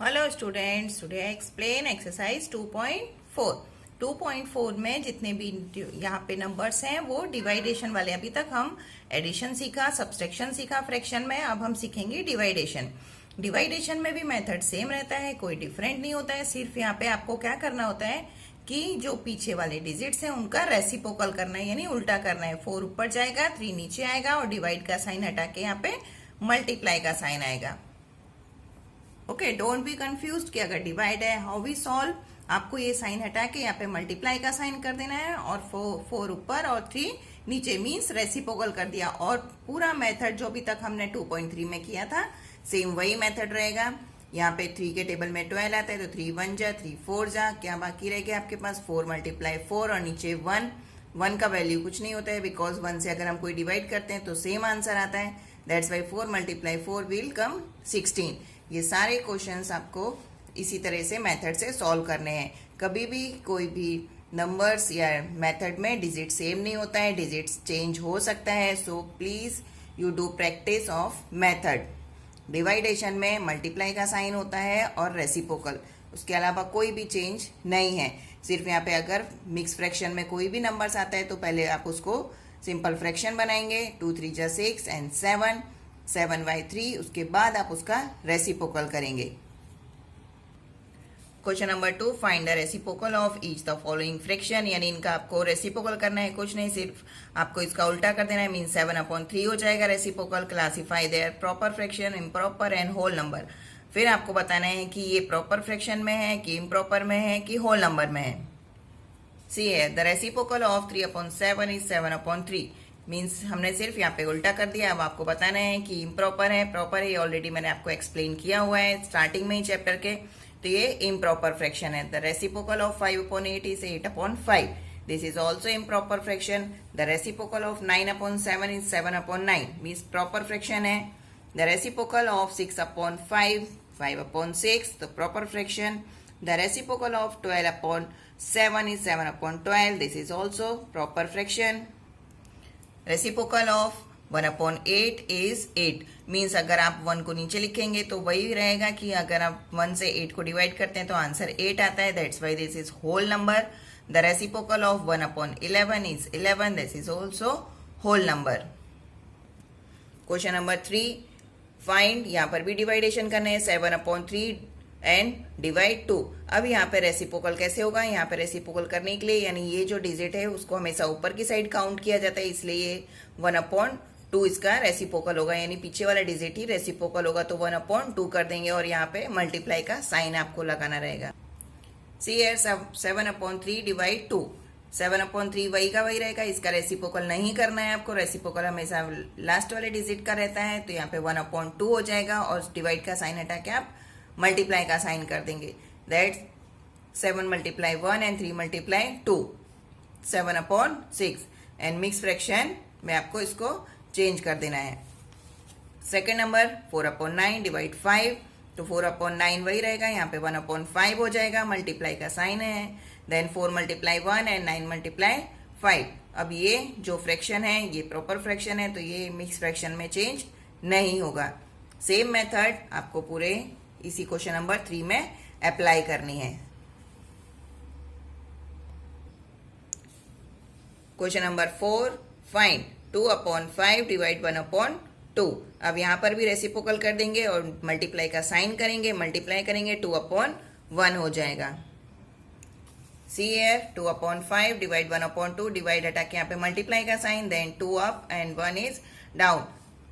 Hello students, today I explain exercise 2.4। 2.4 में जितने भी यहाँ पे नंबर्स हैं वो डिवाइडेशन वाले। अभी तक हम एडिशन सीखा, सब्सट्रैक्शन सीखा फ्रैक्शन में, अब हम सीखेंगे डिवाइडेशन। डिवाइडेशन में भी मेथड सेम रहता है, कोई डिफरेंट नहीं होता है। सिर्फ यहाँ पे आपको क्या करना होता है कि जो पीछे वाले डिजिट्स हैं उनका रेसिप्रोकल करना है, यानी उल्टा करना है। 4 ऊपर जाएगा, 3 नीचे आएगा और डिवाइड का साइन हटा के यहाँ पे मल्टीप्लाई का साइन आएगा। ओके, डोंट बी कंफ्यूज कि अगर डिवाइड है हाउ वी सॉल्व। आपको ये साइन हटा के यहाँ पे मल्टीप्लाई का साइन कर देना है और 4 ऊपर और 3 नीचे, मीन्स रेसिप्रोकल कर दिया। और पूरा मेथड जो अभी तक हमने 2.3 में किया था सेम वही मेथड रहेगा। यहाँ पे 3 के टेबल में 12 आता है तो 3 1 जा, 3 4 जा, क्या बाकी रह गया आपके पास 4 मल्टीप्लाई 4 और नीचे 1। 1 का वैल्यू कुछ नहीं होता है बिकॉज 1 से अगर हम कोई डिवाइड करते हैं तो सेम आंसर आता है। That's Y 4 multiply 4 will come 16। ये सारे क्वेश्चंस आपको इसी तरह से मेथड से सॉल्व करने हैं। कभी भी कोई भी नंबर्स या मेथड में डिजिट सेम नहीं होता है, डिजिट्स चेंज हो सकता है। So please you do practice of method. Division में मल्टीप्लाई का साइन होता है और रेसिप्रोकल, उसके अलावा कोई भी चेंज नहीं है। सिर्फ यहाँ पे अगर मिक्स फ्रैक्शन में कोई भी नंबर्स आता है तो पहले आप उसको सिंपल फ्रैक्शन बनाएंगे, 2 3 जा 6 एंड 7 बाई 3, उसके बाद आप उसका रेसिप्रोकल करेंगे। Question number 2, find the reciprocal of each the following fraction. यानी इनका आपको रेसिप्रोकल करना है, कुछ नहीं, सिर्फ आपको इसका उल्टा कर देना है। मीन 7/3 हो जाएगा reciprocal. Classify their proper fraction, improper and whole number. फिर आपको बताना है कि ये प्रॉपर फ्रैक्शन में है कि इम्प्रॉपर में है कि होल नंबर में है। सी है the reciprocal of 3/7 is 7/3। Means हमने सिर्फ यहाँ पे उल्टा कर दिया। अब आपको बताना है कि इम्प्रॉपर है, प्रॉपर है, ऑलरेडी मैंने आपको एक्सप्लेन किया हुआ है स्टार्टिंग में ही चैप्टर के। तो ये इम्प्रॉपर फ्रैक्शन है। The reciprocal of 5/8 is 8/5। This is also improper fraction. The reciprocal of 9/7 is 7/9, means proper fraction है। द रेसिप्रोकल ऑफ 6/5 5/6, तो proper fraction. The reciprocal of 12/7 is 7/12. This is also proper fraction. Reciprocal of 1/8 is 8. Means अगर आप 1 को नीचे लिखेंगे तो वही रहेगा कि अगर आप 1 से 8 को डिवाइड करते हैं तो आंसर 8 आता है। That's why this is whole number. The reciprocal of 1/11 is 11. This is also whole number. Question number 3. Find, यहाँ पर भी डिवाइडेशन करना है, 7/3 एंड डिवाइड 2। अब यहाँ पे रेसिप्रोकल कैसे होगा? यहाँ पे रेसिप्रोकल करने के लिए, यानी ये जो डिजिट है उसको हमेशा ऊपर की साइड काउंट किया जाता है, इसलिए ये 1/2 इसका रेसिप्रोकल होगा, यानी पीछे वाला डिजिट ही रेसिप्रोकल होगा। तो 1/2 कर देंगे और यहाँ पे मल्टीप्लाई का साइन आपको लगाना रहेगा। सी है 7/3 डिवाइड 2। 7/3 वही का वही रहेगा, इसका रेसिप्रोकल नहीं करना है आपको। रेसिप्रोकल हमेशा लास्ट वाले डिजिट का रहता है, तो यहाँ पे 1/2 हो जाएगा और डिवाइड का साइन हटा के आप मल्टीप्लाई का साइन कर देंगे। That 7 multiply 1 and 3 multiply 2, 7/6। And mix fraction में आपको इसको चेंज कर देना है। सेकेंड नंबर 4/9 डिवाइड 5, तो 4/9 वही रहेगा, यहाँ पे 1/5 हो जाएगा, मल्टीप्लाई का साइन है। Then 4 multiply 1 and 9 multiply 5। अब ये जो फ्रैक्शन है ये प्रॉपर फ्रैक्शन है, तो ये मिक्स फ्रैक्शन में चेंज नहीं होगा। सेम मेथड आपको पूरे इसी क्वेश्चन नंबर 3 में अप्लाई करनी है। Question number 4, find 2/5 divide 1/2। अब यहाँ पर भी रेसिप्रोकल कर देंगे और मल्टीप्लाई का साइन करेंगे, मल्टीप्लाई करेंगे 2/1 हो जाएगा। सी है 2/5 डिवाइड 1/2, डिवाइड हटा के यहाँ पे मल्टीप्लाई का sign, then 2 up and 1 is down.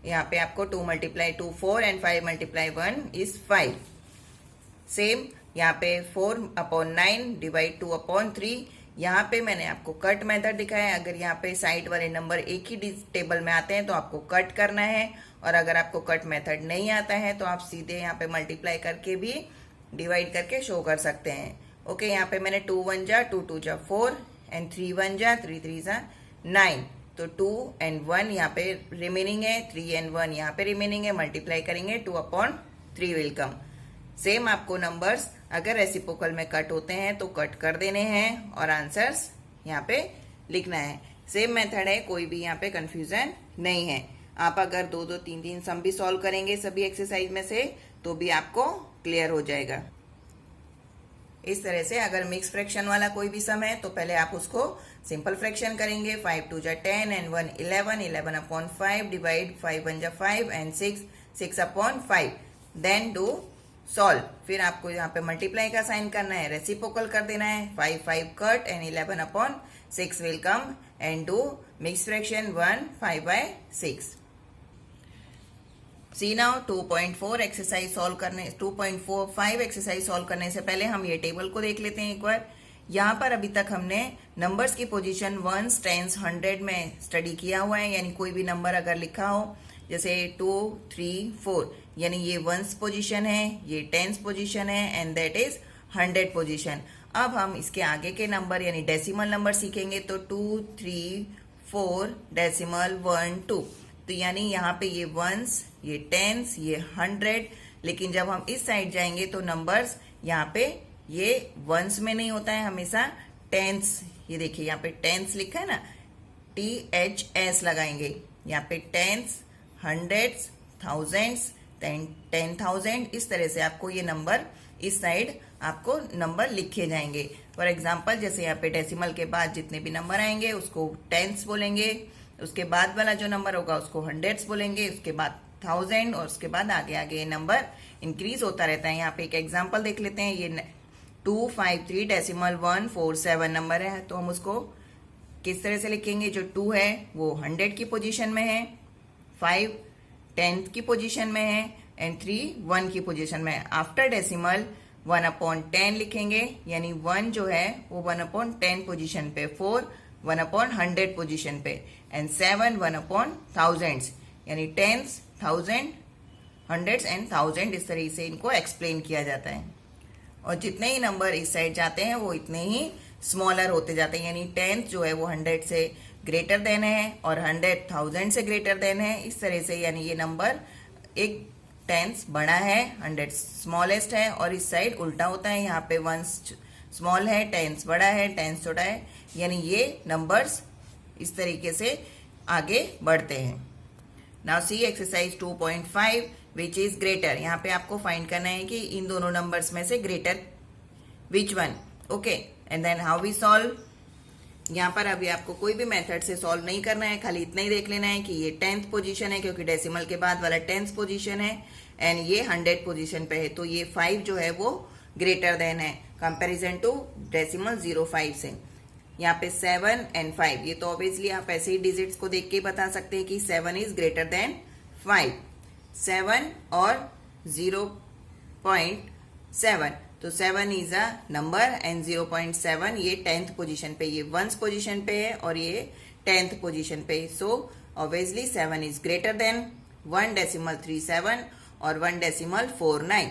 यहाँ पे आपको 2 multiply 2 4 and 5 multiply 1 is 5। Same यहाँ पे 4/9 डिवाइड 2/3। यहाँ पे मैंने आपको कट मेथड दिखाया है। अगर यहाँ पे साइड वाले नंबर एक ही टेबल में आते हैं तो आपको कट करना है, और अगर आपको कट मेथड नहीं आता है तो आप सीधे यहाँ पे मल्टीप्लाई करके भी डिवाइड करके शो कर सकते हैं। ओके, यहाँ पे मैंने 2 1 जा 2 2 जा 4 एंड 3 1 जा 3 3 जा 9, तो 2 एंड 1 यहाँ पे रिमेनिंग है, 3 एंड 1 यहाँ पे रिमेनिंग है, मल्टीप्लाई करेंगे 2/3 विल कम। सेम आपको नंबर्स अगर रेसिप्रोकल में कट होते हैं तो कट कर देने हैं और आंसर्स यहाँ पे लिखना है। सेम मेथड है, कोई भी यहाँ पे कंफ्यूजन नहीं है। आप अगर 2 2 3 3 सम भी सॉल्व करेंगे सभी एक्सरसाइज में से तो भी आपको क्लियर हो जाएगा। इस तरह से अगर मिक्स फ्रैक्शन वाला कोई भी सम है तो पहले आप उसको सिंपल फ्रैक्शन करेंगे। 5 2 जा 10 एंड 1 11, 11 अपॉन 5 डिवाइड 5 1 जा 5 and 6 6 upon 5, then do solve. फिर आपको यहाँ पे मल्टीप्लाई का साइन करना है, रेसिप्रोकल कर देना है। 5 5 cut and 11 upon 6 will come and do mix fraction 1 5/6। See now 2.4 exercise solve करने 2.45 एक्सरसाइज सॉल्व करने से पहले हम ये टेबल को देख लेते हैं एक बार। यहाँ पर अभी तक हमने नंबर्स की पोजीशन वंस, टेंस, 100 में स्टडी किया हुआ है। यानी कोई भी नंबर अगर लिखा हो जैसे 2 3 4, यानी ये वंस पोजीशन है, ये टेंस पोजीशन है एंड दैट इज 100 पोजीशन। अब हम इसके आगे के नंबर यानी डेसिमल नंबर सीखेंगे। तो 2 3 4 डेसिमल 1 2, तो यानी यहाँ पे ये वंस, ये टेंस, ये 100। लेकिन जब हम इस साइड जाएंगे तो नंबर्स यहाँ पे ये वंस में नहीं होता है, हमेशा टेंस। ये देखिए यहाँ पे टेंस लिखा है ना, THS लगाएंगे। यहाँ पे टेंस, हंड्रेड्स, थाउजेंड्स, 10,000, इस तरह से आपको ये नंबर इस साइड आपको नंबर लिखे जाएंगे। फॉर एग्जाम्पल जैसे यहाँ पे डेसिमल के बाद जितने भी नंबर आएंगे उसको टेंस बोलेंगे, उसके बाद वाला जो नंबर होगा उसको हंड्रेड्स बोलेंगे, उसके बाद 1000 और उसके बाद आगे आगे ये नंबर इंक्रीज होता रहता है। यहाँ पे एक एग्जांपल देख लेते हैं। ये 253 डेसिमल 147 नंबर है, तो हम उसको किस तरह से लिखेंगे। जो 2 है वो 100 की पोजीशन में है, 5 10th की पोजीशन में है एंड 3 1 की पोजीशन में है। आफ्टर डेसिमल 1/10 लिखेंगे, यानी 1 जो है वो 1/10 पोजीशन पे, 4 1/100 पोजीशन पे एंड 7 1/1000, यानी टेंस, 1000, हंड्रेड्स एंड 1000, इस तरह से इनको एक्सप्लेन किया जाता है। और जितने ही नंबर इस साइड जाते हैं वो इतने ही स्मॉलर होते जाते हैं। यानी टेंथ जो है वो 100 से ग्रेटर देन है और 100 1000 से ग्रेटर देन है, इस तरह से। यानी ये नंबर एक टेंस बड़ा है, 100 स्मॉलेस्ट है, और इस साइड उल्टा होता है। यहाँ पे 1 स्मॉल है, टेंस बड़ा है, टेंस छोटा है, यानी ये नंबर्स इस तरीके से आगे बढ़ते हैं। Now see exercise 2.5 which is greater. यहाँ पे आपको फाइंड करना है कि इन दोनों नंबर्स में से greater which one. Okay, and then how we solve. यहाँ पर अभी आपको कोई भी मेथड से सॉल्व नहीं करना है, खाली इतना ही देख लेना है कि ये 10th पोजीशन है क्योंकि डेसिमल के बाद वाला 10th पोजीशन है एंड ये 100 पोजीशन पे है, तो ये 5 जो है वो ग्रेटर देन है कंपैरिजन टू डेसिमल 05 से। यहाँ पे 7 एंड 5, ये तो ऑब्वियसली आप ऐसे ही डिजिट्स को देख के ही बता सकते हैं कि 7 इज ग्रेटर देन 5। 7 और 0.7, तो 7 इज अ नंबर एंड 0.7 ये 10th पोजीशन पे, ये 1st पोजीशन पे है और ये 10th पोजीशन पे। So obviously 7 is greater than 1.37 और 1.49।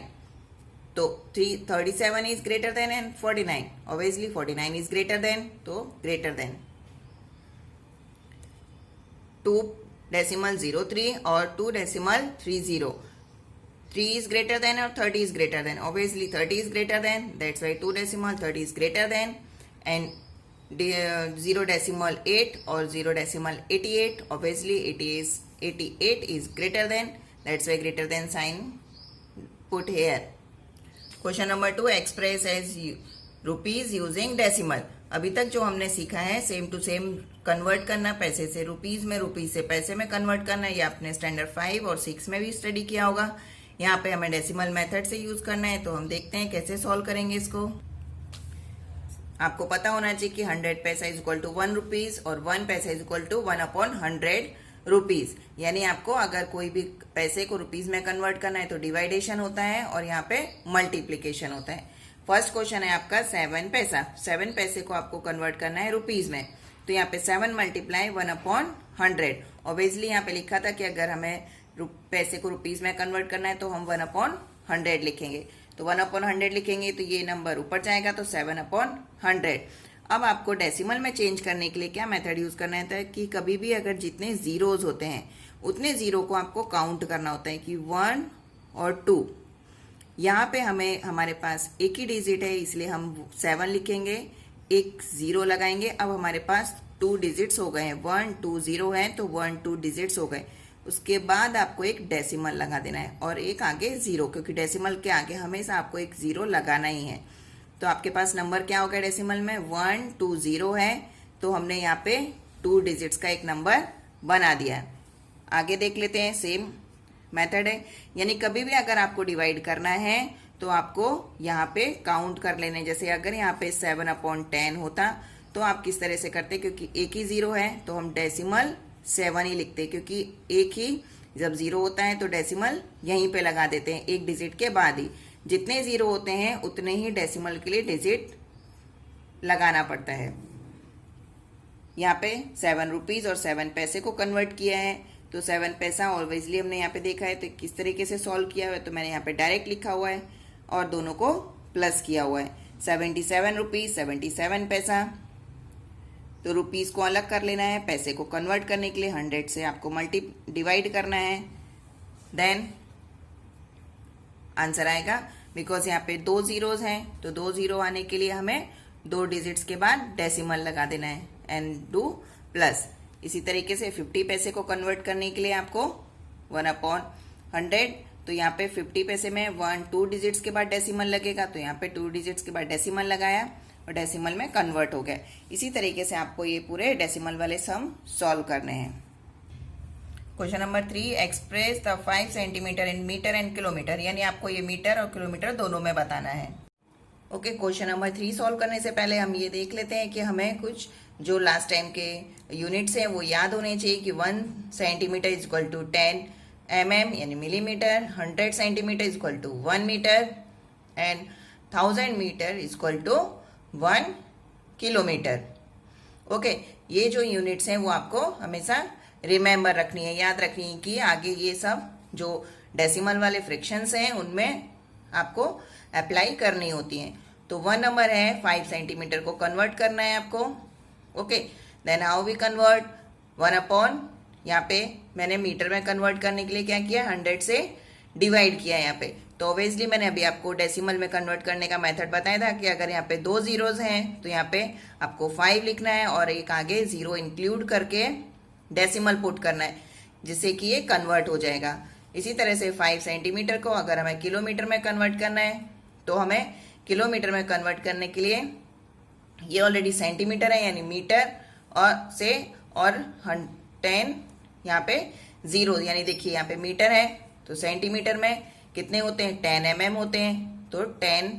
तो 37 is greater than and 49, obviously 49 is greater than, तो greater than 2.03 और 2.30, 3 is greater than और 30 is greater than, obviously 30 is greater than, that's why 2.30 is greater than, and 0.8 और 0.88, obviously 88 is greater than, that's why greater than sign put here. Question number 2, express as rupees using decimal. अभी तक जो हमने सीखा है same to same convert करना, पैसे से रुपीज में, रुपीज से पैसे में कन्वर्ट करना, ये आपने स्टैंडर्ड 5 और 6 में भी स्टडी किया होगा। यहाँ पे हमें डेसिमल मेथड से यूज करना है, तो हम देखते हैं कैसे सॉल्व करेंगे इसको। आपको पता होना चाहिए कि 100 पैसा इज इक्वल टू 1 रुपीज और 1 पैसा इज इक्वल टू 1/100 रुपीज। यानी आपको अगर कोई भी पैसे को रुपीज में कन्वर्ट करना है तो डिवाइडेशन होता है और यहाँ पे मल्टीप्लीकेशन होता है। फर्स्ट क्वेश्चन है आपका 7 पैसा। 7 पैसे को आपको कन्वर्ट करना है रुपीज में, तो यहाँ पे 7 मल्टीप्लाई 1/100। ऑब्वियसली यहाँ पे लिखा था कि अगर हमें पैसे को रुपीज में कन्वर्ट करना है तो हम 1/100 लिखेंगे, तो 1/100 लिखेंगे तो ये नंबर ऊपर जाएगा, तो 7/100। अब आपको डेसिमल में चेंज करने के लिए क्या मेथड यूज करना है कि कभी भी अगर जितने जीरोज होते हैं उतने जीरो को आपको काउंट करना होता है कि 1 और 2। यहाँ पे हमें हमारे पास एक ही डिजिट है इसलिए हम 7 लिखेंगे, एक 0 लगाएंगे। अब हमारे पास 2 डिजिट्स हो गए हैं, 1 2 0 है तो 1 2 डिजिट्स हो गए। उसके बाद आपको एक डेसिमल लगा देना है और एक आगे जीरो, क्योंकि डेसिमल के आगे हमेशा आपको एक जीरो लगाना ही है। तो आपके पास नंबर क्या होगा डेसिमल में, 120 है, तो हमने यहाँ पे 2 डिजिट्स का एक नंबर बना दिया है। आगे देख लेते हैं, सेम मेथड है, यानी कभी भी अगर आपको डिवाइड करना है तो आपको यहाँ पे काउंट कर लेने। जैसे अगर यहाँ पे 7/10 होता तो आप किस तरह से करते, क्योंकि एक ही जीरो है तो हम डेसिमल 7 ही लिखते, क्योंकि एक ही जब जीरो होता है तो डेसिमल यहीं पे लगा देते हैं एक डिजिट के बाद ही। जितने जीरो होते हैं उतने ही डेसिमल के लिए डिजिट लगाना पड़ता है। यहाँ पे 7 रुपीज और 7 पैसे को कन्वर्ट किया है, तो 7 पैसा ऑब्वियसली हमने यहाँ पे देखा है, तो किस तरीके से सॉल्व किया हुआ है, तो मैंने यहाँ पे डायरेक्ट लिखा हुआ है और दोनों को प्लस किया हुआ है। 77 रुपीज 77 पैसा, तो रुपीज को अलग कर लेना है, पैसे को कन्वर्ट करने के लिए 100 से आपको डिवाइड करना है, देन आंसर आएगा। बिकॉज यहाँ पे 2 जीरोज हैं तो 2 जीरो आने के लिए हमें 2 डिजिट्स के बाद डेसिमल लगा देना है एंड डू प्लस। इसी तरीके से 50 पैसे को कन्वर्ट करने के लिए आपको 1/100, तो यहाँ पे 50 पैसे में 2 डिजिट्स के बाद डेसिमल लगेगा, तो यहाँ पे 2 डिजिट्स के बाद डेसिमल लगाया और डेसिमल में कन्वर्ट हो गया। इसी तरीके से आपको ये पूरे डेसिमल वाले सम सॉल्व करने हैं। Question number 3, express the 5 centimetre in metre and kilometre, यानी आपको ये मीटर और किलोमीटर दोनों में बताना है। ओके, क्वेश्चन नंबर 3 सॉल्व करने से पहले हम ये देख लेते हैं कि हमें कुछ जो लास्ट टाइम के यूनिट्स हैं वो याद होने चाहिए कि 1 centimetre is equal to 10 mm यानी millimetre, 100 centimetre is equal to 1 metre and 1000 metre is equal to 1 kilometre. Okay, ये जो यूनिट्स हैं वो आपको हमेशा रिमेंबर रखनी है, याद रखनी है कि आगे ये सब जो डेसिमल वाले फ्रैक्शंस हैं उनमें आपको अप्लाई करनी होती हैं। तो 1 नंबर है 5 सेंटीमीटर को कन्वर्ट करना है आपको। Okay, then how we convert 1/, यहाँ पे मैंने मीटर में कन्वर्ट करने के लिए क्या किया, 100 से डिवाइड किया यहाँ पे। तो ऑब्वियसली मैंने अभी आपको डेसिमल में कन्वर्ट करने का मेथड बताया था कि अगर यहाँ पे 2 जीरोज हैं तो यहाँ पे आपको 5 लिखना है और एक आगे जीरो इंक्लूड करके डेसिमल पुट करना है, जिससे कि ये कन्वर्ट हो जाएगा। इसी तरह से 5 सेंटीमीटर को अगर हमें किलोमीटर में कन्वर्ट करना है तो हमें किलोमीटर में कन्वर्ट करने के लिए ये ऑलरेडी सेंटीमीटर है यानी मीटर और 10 यहाँ पे जीरो, यानी देखिए यहाँ पे मीटर है तो सेंटीमीटर में कितने होते हैं, 10 mm होते हैं। तो 10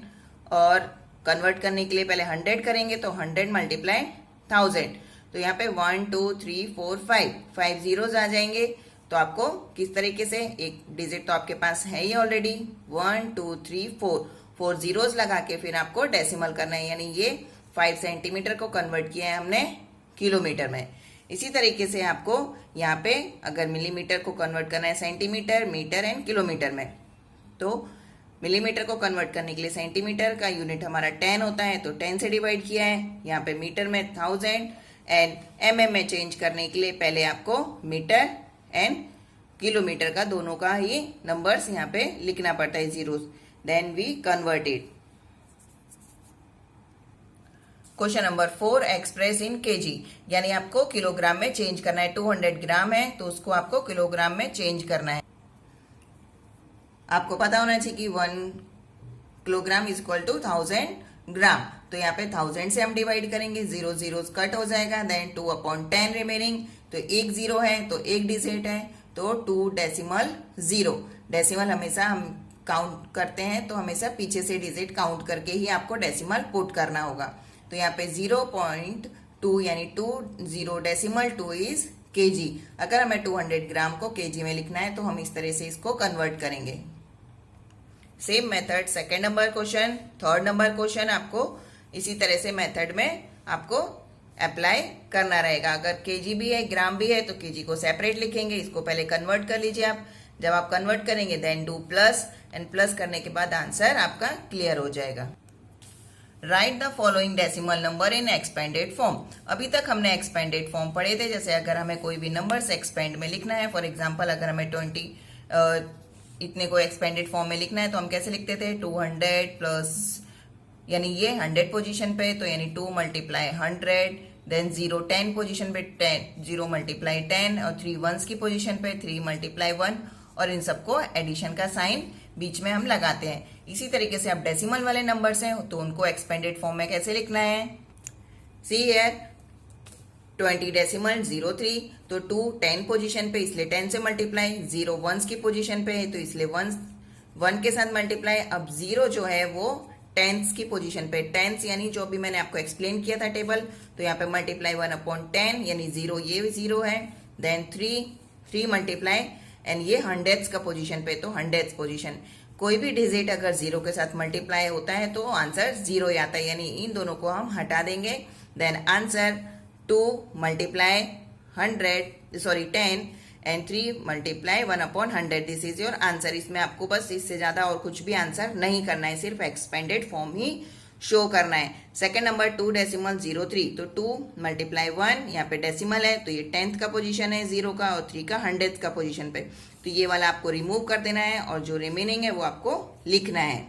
और कन्वर्ट करने के लिए पहले 100 करेंगे तो 100 मल्टीप्लाई 1000, तो यहाँ पे 1 2 3 4 5 जीरोज आ जाएंगे। तो आपको किस तरीके से, एक डिजिट तो आपके पास है ही ऑलरेडी, 1 2 3 4 जीरोज लगा के फिर आपको डेसिमल करना है, यानी ये 5 सेंटीमीटर को कन्वर्ट किया है हमने किलोमीटर में। इसी तरीके से आपको यहाँ पे अगर मिलीमीटर को कन्वर्ट करना है सेंटीमीटर, मीटर एंड किलोमीटर में, तो मिलीमीटर को कन्वर्ट करने के लिए सेंटीमीटर का यूनिट हमारा 10 होता है तो 10 से डिवाइड किया है। यहाँ पे मीटर में 1000 एंड mm में चेंज करने के लिए पहले आपको मीटर एंड किलोमीटर का दोनों का ही नंबर्स यहाँ पे लिखना पड़ता है zeros, then we convert it. Question number 4, express in kg, यानी आपको किलोग्राम में चेंज करना है। 200 ग्राम है तो उसको आपको किलोग्राम में चेंज करना है। आपको पता होना चाहिए कि 1 किलोग्राम इज इक्वल टू 1000 ग्राम, तो यहाँ पे 1000 से हम डिवाइड करेंगे, 0 जीरो कट हो जाएगा, देन 2/10 रिमेनिंग, तो एक जीरो है तो एक डिजिट है तो 2 डेसिमल 0। डेसिमल हमेशा हम काउंट करते हैं तो हमेशा पीछे से डिजिट काउंट करके ही आपको डेसिमल पुट करना होगा। तो यहाँ पे 0.2 यानी 20 डेसिमल 2 इज केजी। अगर हमें 200 ग्राम को केजी में लिखना है तो हम इस तरह से इसको कन्वर्ट करेंगे। Same method second number question, third number question आपको इसी तरह से मेथड में आपको अप्लाई करना रहेगा। अगर केजी भी है ग्राम भी है तो केजी को सेपरेट लिखेंगे, इसको पहले कन्वर्ट कर लीजिए आप। जब आप कन्वर्ट करेंगे then do plus, and plus करने के बाद आंसर आपका क्लियर हो जाएगा। Write the following decimal number in expanded form. अभी तक हमने एक्सपेंडेड फॉर्म पढ़े थे, जैसे अगर हमें कोई भी नंबर से एक्सपेंड में लिखना है, फॉर एग्जाम्पल अगर हमें 20 इतने को एक्सपेंडेड फॉर्म में लिखना है तो हम कैसे लिखते थे, 200 प्लस, यानी ये 100 पोजीशन पे तो यानी 2 × 100 देन 0 10 पोजीशन पे 10 0 मल्टीप्लाई 10 और 3 वंस की पोजीशन पे 3 मल्टीप्लाई 1 और इन सबको एडिशन का साइन बीच में हम लगाते हैं। इसी तरीके से अब डेसिमल वाले नंबर्स हैं तो उनको एक्सपेंडेड फॉर्म में कैसे लिखना है, सी हियर 20 डेसिमल 03 तो 2 10 पोजीशन पे इसलिए 10 से मल्टीप्लाई, 0 वंस की पोजीशन पे है तो इसलिए 1 के साथ मल्टीप्लाई। अब 0 जो है वो टेंस की पोजीशन पे, टेंस यानी जो भी मैंने आपको एक्सप्लेन किया था टेबल, तो यहाँ पे मल्टीप्लाई 1/10 यानी 0 ये 0 है, देन 3 मल्टीप्लाई एंड ये हंड्रेड्स का पोजीशन पे तो हंड्रेड्स पोजीशन। कोई भी डिजिट अगर 0 के साथ मल्टीप्लाई होता है तो आंसर 0 ही आता है, यानी इन दोनों को हम हटा देंगे। Then answer 2 multiply 10 and 3 multiply 1/100 this is your answer. इसमें आपको बस इससे ज्यादा और कुछ भी आंसर नहीं करना है, सिर्फ एक्सपेंडेड फॉर्म ही शो करना है। सेकंड नंबर 2 डेसिमल 03 तो 2 मल्टीप्लाई 1 यहाँ पे डेसिमल है तो ये 10th का पोजीशन है 0 का और 3 का 100th का पोजीशन पे, तो ये वाला आपको रिमूव कर देना है और जो रिमेनिंग है वो आपको लिखना है।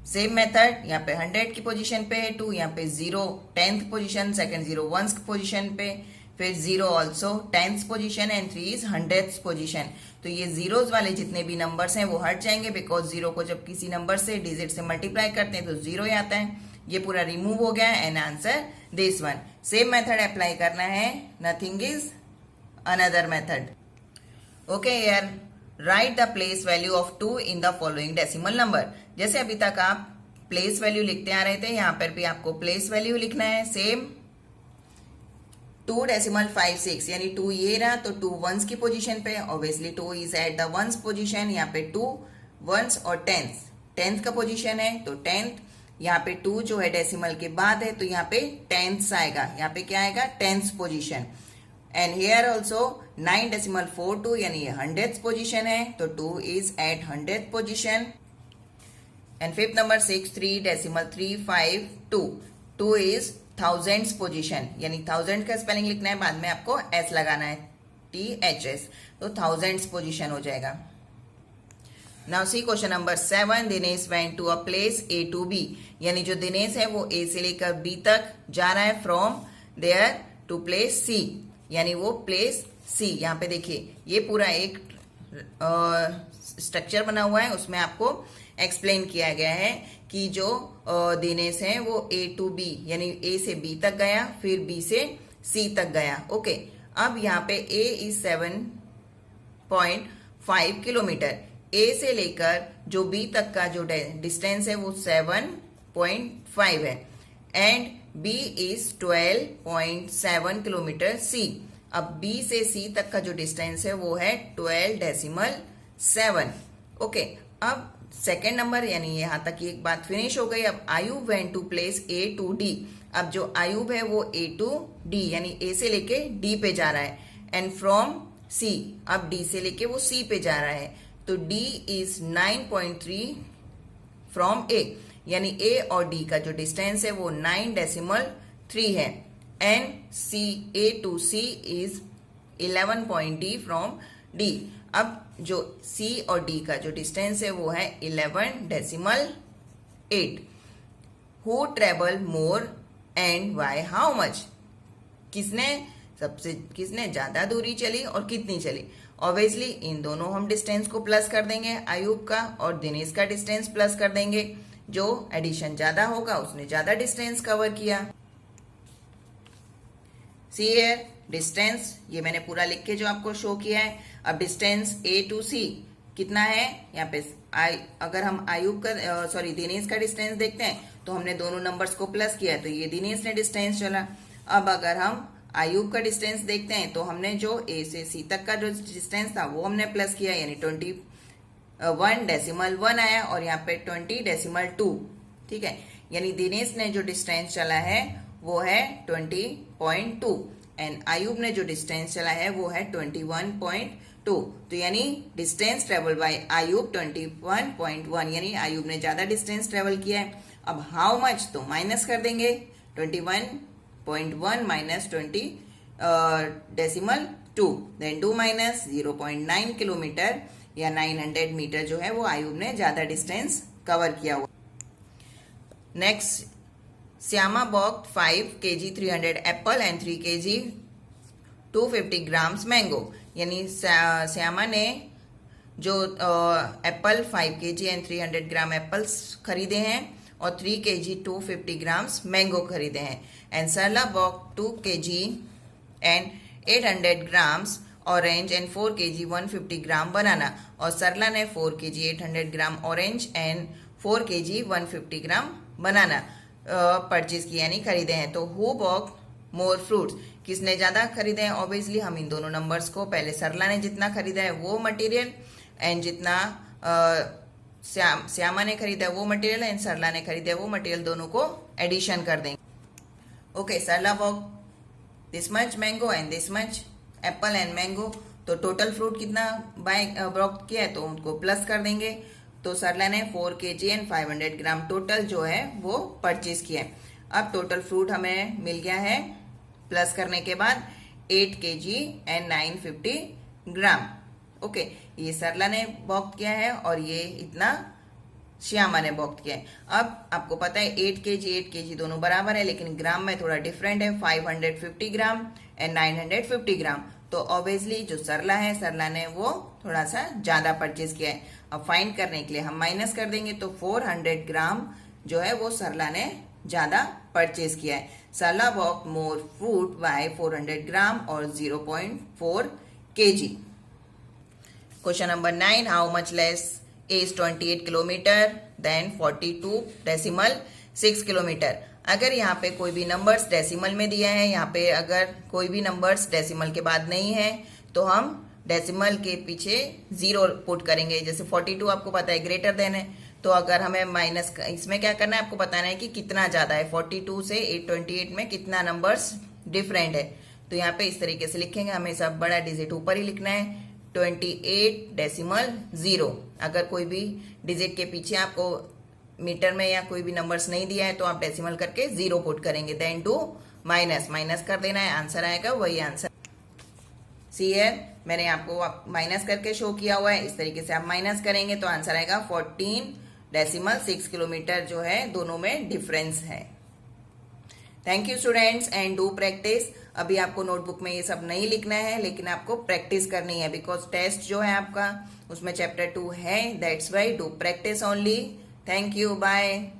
सेम मेथड, यहाँ पे 100 की पोजीशन पे है 2, यहाँ पे 0 10th पोजीशन, सेकंड 0 1s की पोजीशन पे, फिर 0 also 10th position and 3 is 100th position. तो ये जीरोस वाले जितने भी नंबर्स हैं वो हट जाएंगे, बिकॉज 0 को जब किसी नंबर से डिजिट से मल्टीप्लाई करते हैं तो 0 ही आता है। ये पूरा रिमूव हो गया and answer this one. Same method apply करना है, nothing is another method. Okay यार, write the place value of 2 in the following decimal number. जैसे अभी तक आप प्लेस वैल्यू लिखते आ रहे थे, यहाँ पर भी आपको प्लेस वैल्यू लिखना है। सेम 2 डेसिमल 56 यानी 2 ये रहा तो 2 वंस की पोजीशन पे, obviously 2 is at the ones position. यहाँ पे 2 वंस और 10th का पोजीशन है तो 10th, यहाँ पे 2 जो है डेसिमल के बाद है तो यहाँ पे 10th आएगा, यहाँ पे क्या आएगा 10th position. And here also 9 decimal 42 यानी ये 100th पोजीशन है तो 2 is at 100th position. And fifth number 6 3 decimal 352 2 is thousands position, यानी 1000 का स्पेलिंग लिखना है, बाद में आपको एस लगाना है THS, तो थाउजेंड्स पोजीशन हो जाएगा। Now see question number 7, Dinesh went to a place A to B, यानी जो दिनेश है वो A से लेकर B तक जा रहा है from there to place C, यानी वो प्लेस C। यहाँ पे देखिए ये पूरा एक स्ट्रक्चर बना हुआ है, उसमें आपको एक्सप्लेन किया गया है कि जो दिनेश है वो A to B यानी A से B तक गया, फिर B से C तक गया। ओके, अब यहाँ पे A इज 7.5 किलोमीटर, A से लेकर जो B तक का जो डिस्टेंस है वो 7.5 है and B is 12.7 kilometre C। अब B से C तक का जो डिस्टेंस है वो है 12.7। ओके, अब सेकेंड नंबर यानी यहाँ तक की एक बात फिनिश हो गई। अब Ayub went to place A to D, अब जो आयुब है वो A to D यानी A से लेके D पे जा रहा है एंड फ्रॉम C, अब D से लेके वो C पे जा रहा है तो D इज 9.3 फ्रॉम A, यानी A और D का जो डिस्टेंस है वो 9 डेसिमल 3 है and A to C is 11.D from D। अब जो C और D का जो डिस्टेंस है वो है 11 decimal 8। Who travel more and why how much, किसने ज्यादा दूरी चली और कितनी चली। ऑब्वियसली इन दोनों हम डिस्टेंस को प्लस कर देंगे, आयुब का और दिनेश का डिस्टेंस प्लस कर देंगे, जो एडिशन ज्यादा होगा उसने ज्यादा डिस्टेंस कवर किया। सी हियर डिस्टेंस, ये मैंने पूरा लिख के जो आपको शो किया है। अब डिस्टेंस A to C कितना है, यहाँ पे अगर हम दिनेश का डिस्टेंस देखते हैं तो हमने दोनों नंबर्स को प्लस किया है तो ये दिनेश ने डिस्टेंस चला। अब अगर हम आयुब का डिस्टेंस देखते हैं तो हमने जो A से C तक का जो डिस्टेंस था वो हमने प्लस किया, यानी 21 डेसिमल 1 आया और यहाँ पे 20 डेसिमल 2। ठीक है, यानी दिनेश ने जो डिस्टेंस चला है वो है 20.2 एंड आयुब ने जो डिस्टेंस चला है वो है 21.2। तो यानी डिस्टेंस ट्रेवल बाय आयुब 21.1, यानी आयुब ने ज्यादा डिस्टेंस ट्रेवल किया है। अब हाउ मच तो माइनस कर देंगे, 21.1 minus 20 decimal 2, then 2 minus 0.9 kilometre या 900 मीटर जो है वो आयुब ने ज्यादा डिस्टेंस कवर किया हुआ। Next Shyama bought 5 kg 300 apple and 3 kg 250 grams mango। यानी श्यामा ने जो Apple 5 kg and 300 gram apples खरीदे हैं और 3 kg 250 ग्राम्स मैंगो खरीदे हैं। And Sarla bought 2 kg and 800 grams orange and 4 kg 150 gram banana. और सरला ने 4 kg 800 gram orange and 4 kg 150 gram banana purchase किया यानी खरीदे हैं। तो हु बॉट मोर फ्रूट्स, किसने ज्यादा खरीदे हैं? ऑब्वियसली हम इन दोनों नंबर्स को, पहले सरला ने जितना खरीदा है वो मटेरियल एंड जितना श्यामा ने खरीदा है वो मटेरियल एंड सरला ने खरीदा है वो मटेरियल, दोनों को एडिशन कर देंगे। Okay, Sarla bought this much mango and this much apple and mango. तो टोटल फ्रूट कितना बाय ब्रॉक किया है तो उनको प्लस कर देंगे। तो सरला ने 4 kg एंड 500 ग्राम टोटल जो है वो परचेज किया है। अब टोटल फ्रूट हमें मिल गया है प्लस करने के बाद 8 kg एंड 950 ग्राम। ओके, ये सरला ने बॉक्ट किया है और ये इतना श्यामा ने बॉक्ट किया है। अब आपको पता है 8 kg दोनों बराबर है, लेकिन ग्राम में थोड़ा डिफरेंट है, 550 ग्राम एंड 950 ग्राम। तो ऑब्वियसली जो सरला है, सरला ने वो थोड़ा सा ज्यादा परचेज किया है। अब फाइंड करने के लिए हम माइनस कर देंगे, तो 400 ग्राम जो है वो सरला ने ज्यादा परचेज किया है। सरला बॉक्ट मोर फ्रूट बाय 400 ग्राम और 0.4 kg। Question number 9, how much less is 28 kilometre than 42.6 kilometre. अगर यहाँ पे कोई भी नंबर्स डेसिमल में दिया है, यहाँ पे अगर कोई भी नंबर्स डेसिमल के बाद नहीं है तो हम डेसिमल के पीछे 0 पुट करेंगे। जैसे 42 आपको पता है ग्रेटर देन है, तो अगर हमें माइनस इसमें क्या करना है, आपको बताना है कि कितना ज्यादा है, 42 से 828 में कितना नंबर्स डिफरेंट है। तो यहाँ पे इस तरीके से लिखेंगे, हमेशा बड़ा डिजिट ऊपर ही लिखना है, 28.0। अगर कोई भी डिजिट के पीछे आपको मीटर में या कोई भी नंबर्स नहीं दिया है तो आप डेसिमल करके 0 पुट करेंगे, देन टू माइनस कर देना है, आंसर आएगा वही आंसर। सी है, मैंने आपको माइनस करके शो किया हुआ है, इस तरीके से आप माइनस करेंगे तो आंसर आएगा 14.6 किलोमीटर जो है, दोनों में डिफरेंस है। Thank you students and do practice. अभी आपको नोटबुक में ये सब नहीं लिखना है, लेकिन आपको प्रैक्टिस करनी है, बिकॉज टेस्ट जो है आपका उसमें चैप्टर 2 है, that's why do practice only. Thank you, bye.